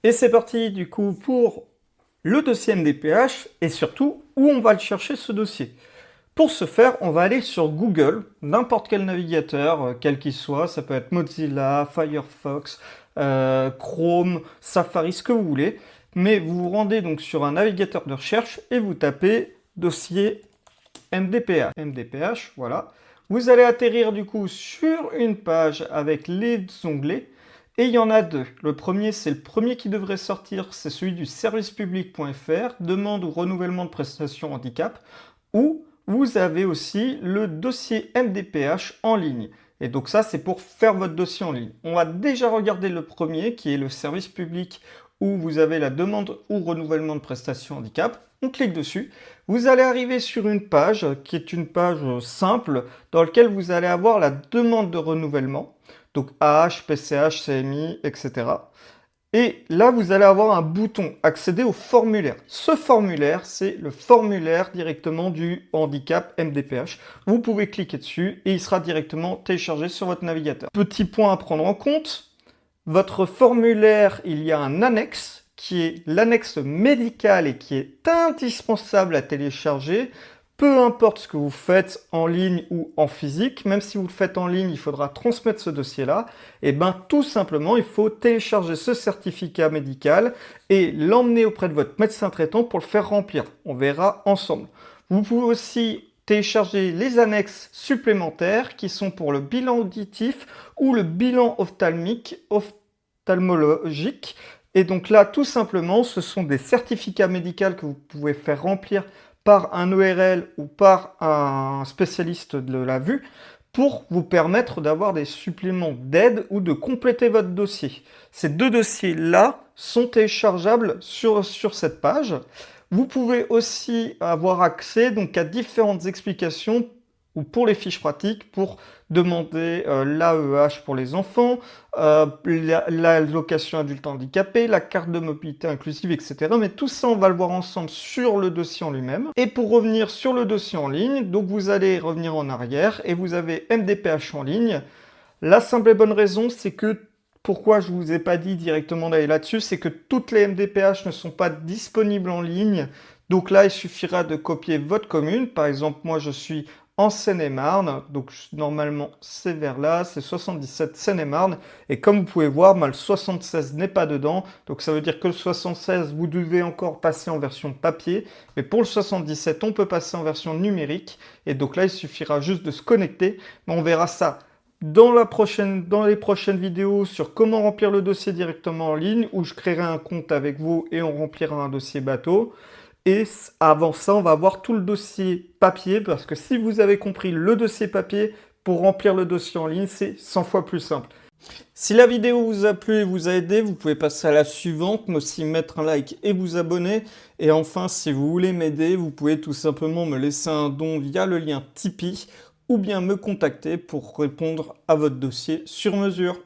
Et c'est parti du coup pour le dossier MDPH et surtout où on va le chercher ce dossier. Pour ce faire, on va aller sur Google, n'importe quel navigateur, quel qu'il soit, ça peut être Mozilla, Firefox, Chrome, Safari, ce que vous voulez, mais vous vous rendez donc sur un navigateur de recherche et vous tapez dossier MDPH. MDPH, voilà. Vous allez atterrir du coup sur une page avec les onglets. Et il y en a deux. Le premier, c'est le premier qui devrait sortir, c'est celui du servicepublic.fr, demande ou renouvellement de prestations handicap, où vous avez aussi le dossier MDPH en ligne. Et donc ça, c'est pour faire votre dossier en ligne. On va déjà regarder le premier, qui est le service public, où vous avez la demande ou renouvellement de prestations handicap. On clique dessus. Vous allez arriver sur une page, qui est une page simple, dans laquelle vous allez avoir la demande de renouvellement. Donc AH, PCH, CMI, etc. Et là, vous allez avoir un bouton accéder au formulaire. Ce formulaire, c'est le formulaire directement du handicap MDPH. Vous pouvez cliquer dessus et il sera directement téléchargé sur votre navigateur. Petit point à prendre en compte, votre formulaire, il y a un annexe qui est l'annexe médicale et qui est indispensable à télécharger. Peu importe ce que vous faites en ligne ou en physique, même si vous le faites en ligne, il faudra transmettre ce dossier-là. Et bien tout simplement, il faut télécharger ce certificat médical et l'emmener auprès de votre médecin traitant pour le faire remplir. On verra ensemble. Vous pouvez aussi télécharger les annexes supplémentaires qui sont pour le bilan auditif ou le bilan ophtalmologique. Et donc là, tout simplement, ce sont des certificats médicaux que vous pouvez faire remplir par un ORL ou par un spécialiste de la vue pour vous permettre d'avoir des suppléments d'aide ou de compléter votre dossier. Ces deux dossiers-là sont téléchargeables sur cette page. Vous pouvez aussi avoir accès donc, à différentes explications ou pour les fiches pratiques, pour demander l'AEH pour les enfants, l'allocation adulte handicapé, la carte de mobilité inclusive, etc. Mais tout ça, on va le voir ensemble sur le dossier en lui-même. Et pour revenir sur le dossier en ligne, donc vous allez revenir en arrière et vous avez MDPH en ligne. La simple et bonne raison, c'est que pourquoi je ne vous ai pas dit directement d'aller là-dessus, c'est que toutes les MDPH ne sont pas disponibles en ligne. Donc là, il suffira de copier votre commune. Par exemple, moi, je suis en Seine-et-Marne. Donc normalement, c'est vers là, c'est 77 Seine-et-Marne. Et comme vous pouvez voir, le 76 n'est pas dedans. Donc ça veut dire que le 76, vous devez encore passer en version papier. Mais pour le 77, on peut passer en version numérique. Et donc là, il suffira juste de se connecter. Mais on verra ça dans les prochaines vidéos sur comment remplir le dossier directement en ligne, où je créerai un compte avec vous et on remplira un dossier bateau. Et avant ça, on va voir tout le dossier papier, parce que si vous avez compris le dossier papier, pour remplir le dossier en ligne, c'est 100 fois plus simple. Si la vidéo vous a plu et vous a aidé, vous pouvez passer à la suivante, mais aussi mettre un like et vous abonner. Et enfin, si vous voulez m'aider, vous pouvez tout simplement me laisser un don via le lien Tipeee ou bien me contacter pour répondre à votre dossier sur mesure.